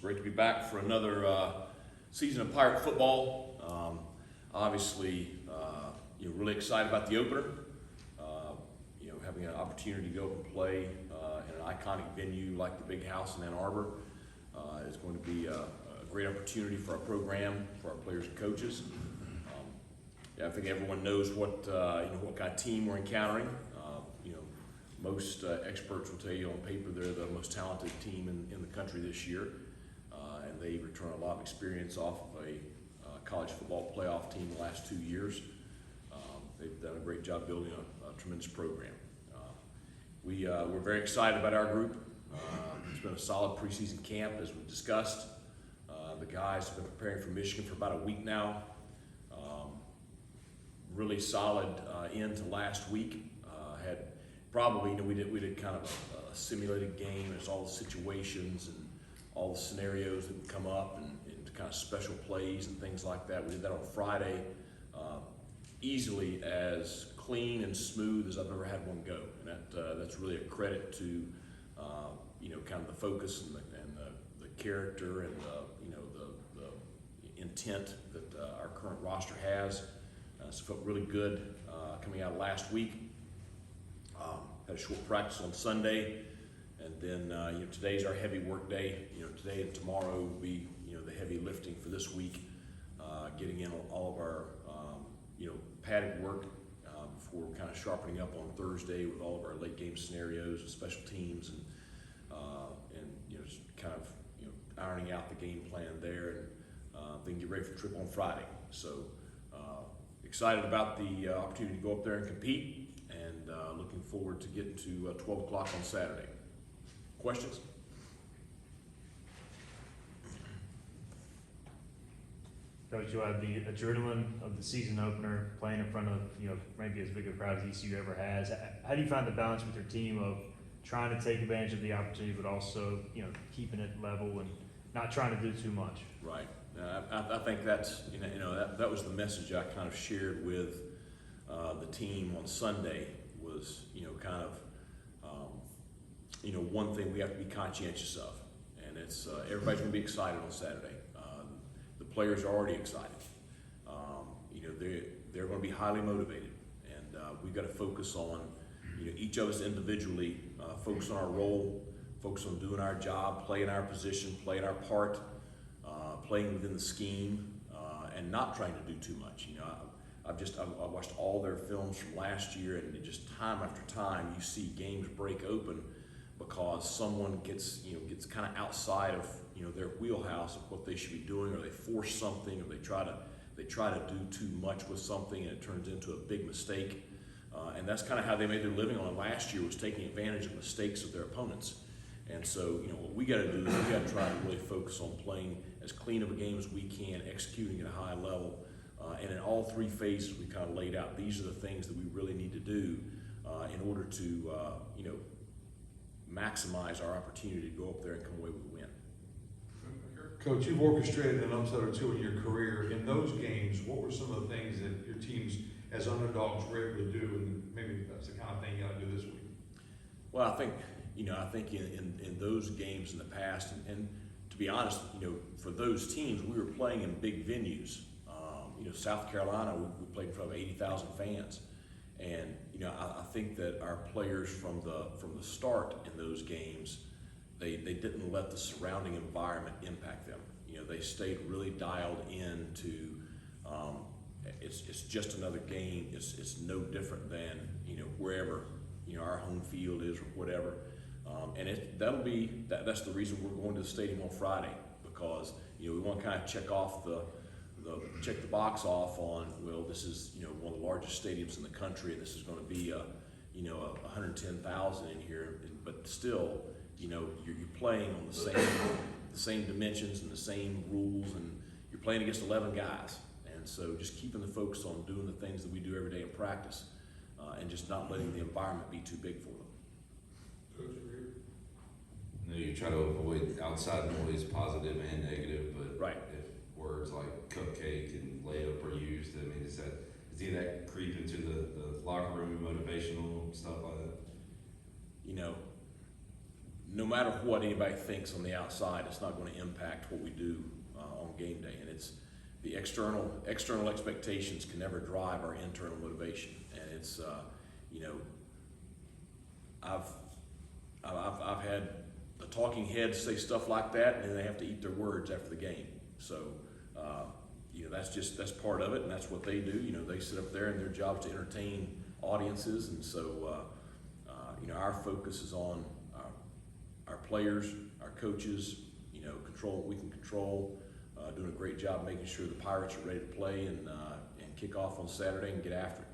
great to be back for another season of Pirate football. Obviously, really excited about the opener. Having an opportunity to go up and play in an iconic venue like the Big House in Ann Arbor is going to be a great opportunity for our program, for our players and coaches. I think everyone knows what kind of team we're encountering. Most experts will tell you on paper they're the most talented team in the country this year, and they return a lot of experience off of a college football playoff team the last 2 years. They've done a great job building a tremendous program. We're very excited about our group. It's been a solid preseason camp, as we've discussed. The guys have been preparing for Michigan for about a week now. Really solid end to last week. Had probably, we did kind of a simulated game. There's all the situations and all the scenarios that would come up and kind of special plays and things like that. We did that on Friday, easily as clean and smooth as I've ever had one go. And that's really a credit to kind of the focus and the character and the intent that our current roster has. So felt really good coming out last week. Had a short practice on Sunday, and then today's our heavy work day. Today and tomorrow will be the heavy lifting for this week, getting in all of our padded work before kind of sharpening up on Thursday with all of our late game scenarios and special teams and just kind of ironing out the game plan there, and then get ready for the trip on Friday. So excited about the opportunity to go up there and compete, and looking forward to getting to 12 o'clock on Saturday. Questions? Coach, you had the adrenaline of the season opener, playing in front of maybe as big a crowd as ECU ever has. How do you find the balance with your team of trying to take advantage of the opportunity, but also keeping it level and not trying to do too much? Right. I think that's that was the message I kind of shared with the team on Sunday. Was kind of one thing we have to be conscientious of, and it's everybody's going to be excited on Saturday. The players are already excited. They're going to be highly motivated, and we've got to focus on each of us individually, focus on our role, focus on doing our job, playing our position, playing our part, playing within the scheme, and not trying to do too much. I watched all their films from last year, and just time after time you see games break open because someone gets kind of outside of their wheelhouse of what they should be doing, or they force something, or they try to do too much with something, and it turns into a big mistake. And that's kind of how they made their living on it last year, was taking advantage of mistakes of their opponents. And so, what we got to do is we got to try to really focus on playing as clean of a game as we can, executing at a high level, and in all three phases we kind of laid out. These are the things that we really need to do in order to, maximize our opportunity to go up there and come away with a win. Coach, you've orchestrated an upset or two in your career. In those games, what were some of the things that your teams as underdogs were able to do, and maybe that's the kind of thing you got to do this week? Well, I think in those games in the past, and to be honest, for those teams, we were playing in big venues. South Carolina, we played in front of 80,000 fans, and I think that our players from the start in those games, they didn't let the surrounding environment impact them. They stayed really dialed in to it's just another game. It's no different than wherever our home field is or whatever. And that's the reason we're going to the stadium on Friday, because we want to kind of check the box off on, well, this is one of the largest stadiums in the country, and this is going to be 110,000 in here, but still you're playing on the same dimensions and the same rules, and you're playing against 11 guys. And so just keeping the focus on doing the things that we do every day in practice, and just not letting the environment be too big for them. Coach, you try to avoid outside noise, positive and negative, but right. If words like cupcake and layup are used, I mean, does any of that creep into the locker room, motivational stuff like that? no matter what anybody thinks on the outside, it's not going to impact what we do on game day. And it's the external expectations can never drive our internal motivation. And it's you know, I've had the talking heads say stuff like that, and then they have to eat their words after the game. So you know, that's part of it, and that's what they do. You know, they sit up there, and their job is to entertain audiences, and so you know, our focus is on our players, our coaches. You know, control what we can control. Doing a great job making sure the Pirates are ready to play and kick off on Saturday and get after it.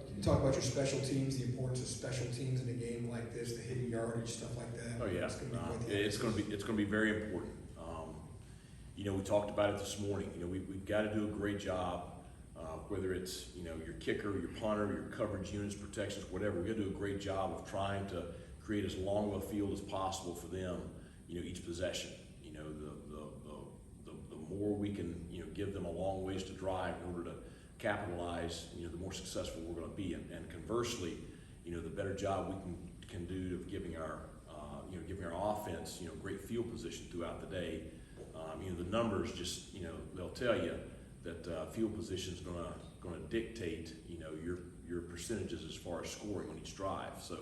Can you talk about your special teams, the importance of special teams in a game like this, the hidden yardage, stuff like that? Oh yeah, It's gonna be quite the it's going to be very important. You know, we talked about it this morning. You know, we've got to do a great job, whether it's, you know, your kicker, your punter, your coverage units, protections, whatever. We got to do a great job of trying to create as long of a field as possible for them. You know, each possession. You know, the more we can, you know, give them a long ways to drive in order to capitalize, you know, the more successful we're going to be. And conversely, you know, the better job we can do of giving our you know, giving our offense, you know, great field position throughout the day. You know, the numbers just, you know, they'll tell you that field position is going to dictate, you know, your percentages as far as scoring on each drive. So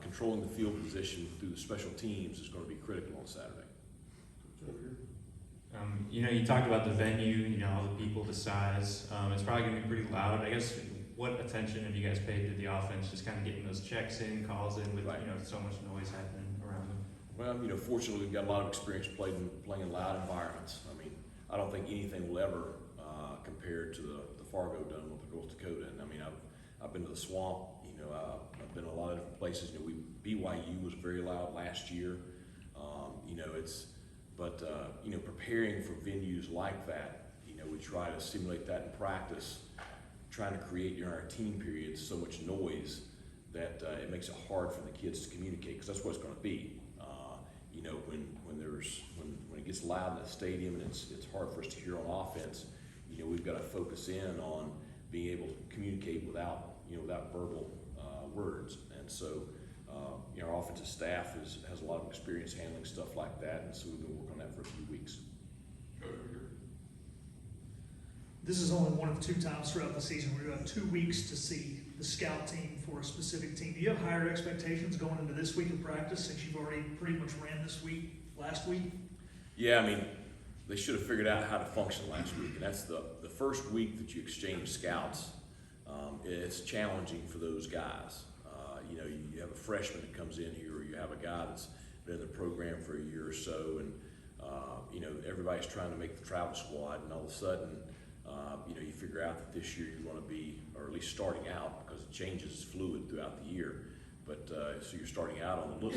controlling the field position through the special teams is going to be critical on Saturday. You know, you talked about the venue, you know, all the people, the size. It's probably going to be pretty loud. I guess, what attention have you guys paid to the offense, just kind of getting those checks in, calls in with, Right. you know, so much noise happening around them? Well, you know, fortunately, we've got a lot of experience playing in loud environments. I mean, I don't think anything will ever compare to the Fargo Dome up in North Dakota. And I mean, I've been to the Swamp. You know, I've been to a lot of different places. You know, BYU was very loud last year. You know, but you know, preparing for venues like that, you know, we try to simulate that in practice, trying to create during our team periods so much noise that it makes it hard for the kids to communicate, because that's what it's going to be. You know, when it gets loud in the stadium and it's hard for us to hear on offense, you know, we've got to focus in on being able to communicate without verbal words. And so, you know, our offensive staff has a lot of experience handling stuff like that, and so we've been working on that for a few weeks. This is only one of 2 times throughout the season where you have 2 weeks to see the scout team for a specific team. Do you have higher expectations going into this week of practice, since you've already pretty much ran this week, last week? Yeah, I mean, they should have figured out how to function last week, and that's the first week that you exchange scouts. It's challenging for those guys. You know, you have a freshman that comes in here, or you have a guy that's been in the program for a year or so, and you know, everybody's trying to make the travel squad, and all of a sudden, you know, you figure out that this year you're going to be, or at least starting out, because it changes fluid throughout the year. But so you're starting out on the look.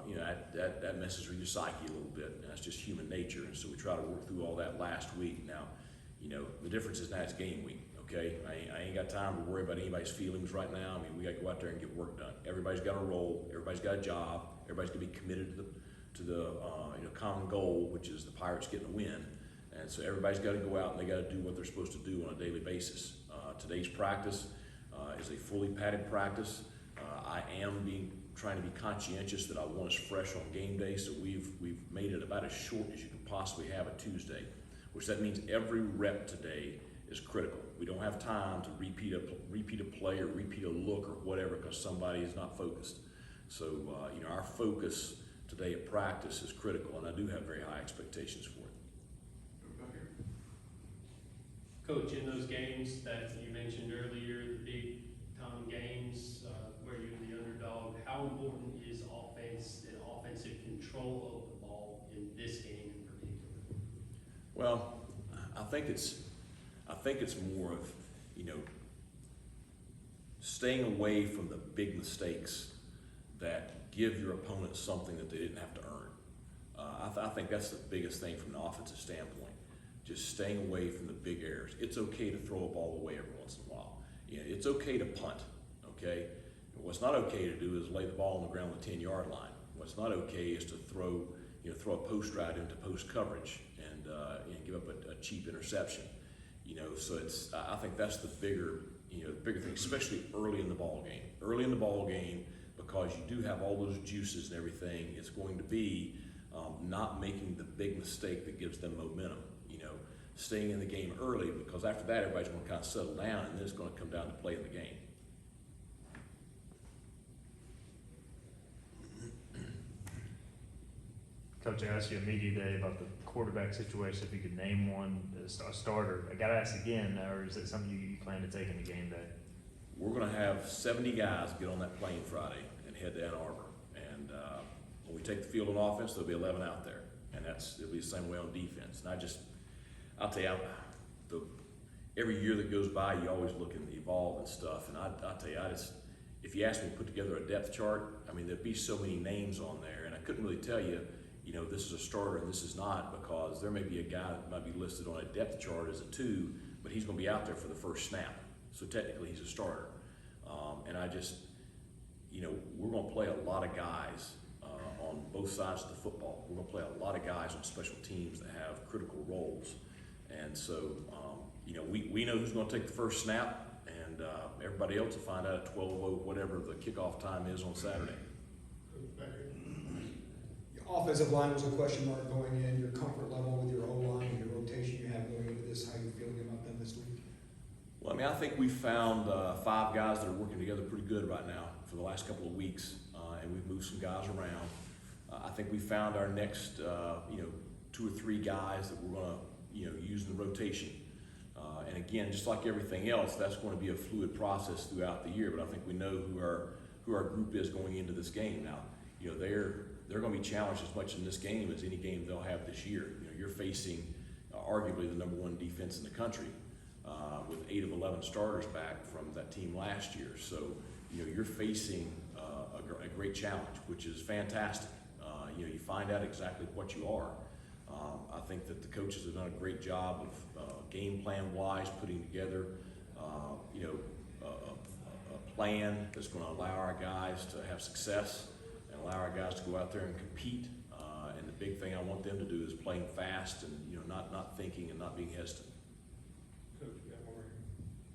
You know, that messes with your psyche a little bit, and that's just human nature. And so we try to work through all that last week. Now, you know, the difference is now it's game week. Okay, I ain't got time to worry about anybody's feelings right now. I mean, we got to go out there and get work done. Everybody's got a role. Everybody's got a job. Everybody's going to be committed to the you know, common goal, which is the Pirates getting a win. And so everybody's got to go out and they got to do what they're supposed to do on a daily basis. Today's practice is a fully padded practice. I am trying to be conscientious that I want us fresh on game day, so we've made it about as short as you can possibly have a Tuesday, which that means every rep today is critical. We don't have time to repeat a play or repeat a look or whatever because somebody is not focused. So you know, our focus today at practice is critical, and I do have very high expectations for it. Coach, in those games that you mentioned earlier, the big time games where you're the underdog, how important is offense and offensive control of the ball in this game in particular? Well, I think it's more of, you know, staying away from the big mistakes that give your opponent something that they didn't have to earn. I think that's the biggest thing from an offensive standpoint. Just staying away from the big errors. It's okay to throw a ball away every once in a while. You know, it's okay to punt, okay? What's not okay to do is lay the ball on the ground on the 10-yard line. What's not okay is to throw a post route into post coverage and give up a cheap interception. You know, so I think that's the bigger thing, especially early in the ball game. Early in the ball game, because you do have all those juices and everything. It's going to be not making the big mistake that gives them momentum. Staying in the game early, because after that everybody's going to kind of settle down, and then it's going to come down to playing the game. Coach, I asked you a media day about the quarterback situation, if you could name one, a starter. I gotta ask again, or is it something you plan to take in the game day? We're going to have 70 guys get on that plane Friday and head to Ann Arbor. And when we take the field on offense, there'll be 11 out there. And it'll be the same way on defense. And I'll tell you, every year that goes by, you always look and evolve and stuff. And I'll tell you, if you asked me to put together a depth chart, I mean, there'd be so many names on there. And I couldn't really tell you, this is a starter and this is not, because there may be a guy that might be listed on a depth chart as a 2, but he's going to be out there for the first snap. So technically he's a starter. And we're going to play a lot of guys on both sides of the football. We're going to play a lot of guys on special teams that have critical roles. And so, we know who's going to take the first snap, and everybody else will find out at 12:00, whatever the kickoff time is on Saturday. Your offensive line was a question mark going in. Your comfort level with your O-line and your rotation you have going into this, how you feeling about them this week? Well, I think we found 5 guys that are working together pretty good right now for the last couple of weeks, and we've moved some guys around. I think we found our next, 2 or 3 guys that we're going to, use in the rotation. And again, just like everything else, that's going to be a fluid process throughout the year. But I think we know who our group is going into this game. Now, they're going to be challenged as much in this game as any game they'll have this year. You're facing arguably the #1 defense in the country. With 8 of 11 starters back from that team last year. So, you're facing a great challenge, which is fantastic. You find out exactly what you are. I think that the coaches have done a great job of game plan wise putting together, a plan that's going to allow our guys to have success and allow our guys to go out there and compete. And the big thing I want them to do is playing fast and, not thinking and not being hesitant.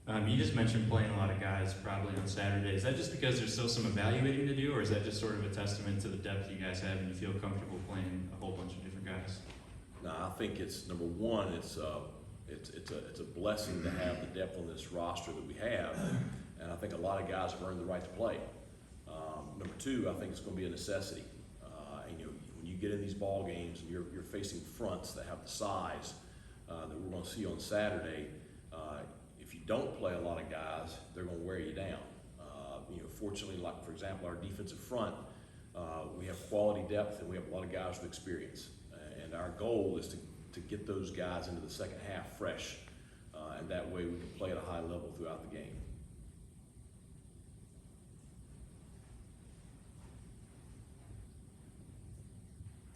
You just mentioned playing a lot of guys probably on Saturday. Is that just because there's still some evaluating to do, or is that just sort of a testament to the depth you guys have and you feel comfortable playing a whole bunch of different guys? No, I think it's #1. It's a blessing to have the depth on this roster that we have, and I think a lot of guys have earned the right to play. #2, I think it's going to be a necessity. And when you get in these ball games and you're facing fronts that have the size that we're going to see on Saturday. If you don't play a lot of guys, they're going to wear you down. Fortunately, like for example, our defensive front, we have quality depth and we have a lot of guys with experience. And our goal is to get those guys into the second half fresh, and that way we can play at a high level throughout the game.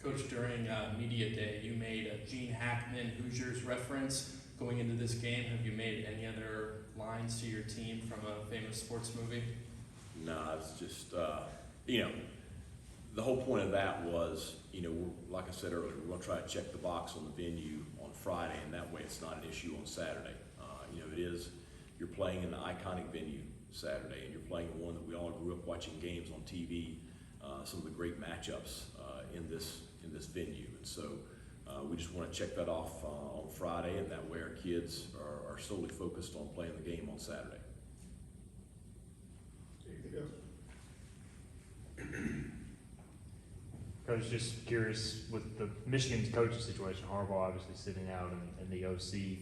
Coach, during media day, you made a Gene Hackman Hoosiers reference going into this game. Have you made any other lines to your team from a famous sports movie? No, it's just, the whole point of that was, like I said earlier, we're going to try to check the box on the venue on Friday, and that way it's not an issue on Saturday. You're playing in an iconic venue Saturday, and you're playing one that we all grew up watching games on TV, some of the great matchups in this venue. And so we just want to check that off on Friday, and that way our kids are solely focused on playing the game on Saturday. Anything else? Coach, just curious, with the Michigan's coaching situation, Harbaugh obviously sitting out and the OC,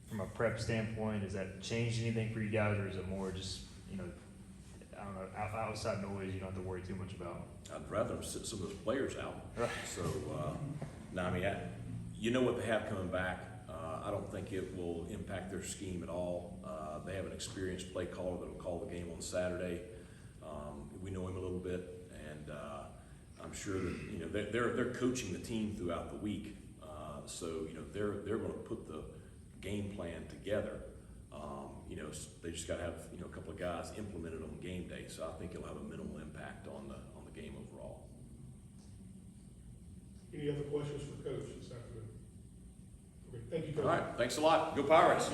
from a prep standpoint, has that changed anything for you guys, or is it more just, I don't know, outside noise you don't have to worry too much about? I'd rather them sit some of those players out. Right. So, no, what they have coming back. I don't think it will impact their scheme at all. They have an experienced play caller that will call the game on Saturday. We know him a little bit, and I'm sure that they're coaching the team throughout the week. So they're going to put the game plan together. They just got to have a couple of guys implement it on game day. So I think it'll have a minimal impact on the game overall. Any other questions for Coach this afternoon? Okay, thank you, Coach. All right, thanks a lot. Go Pirates.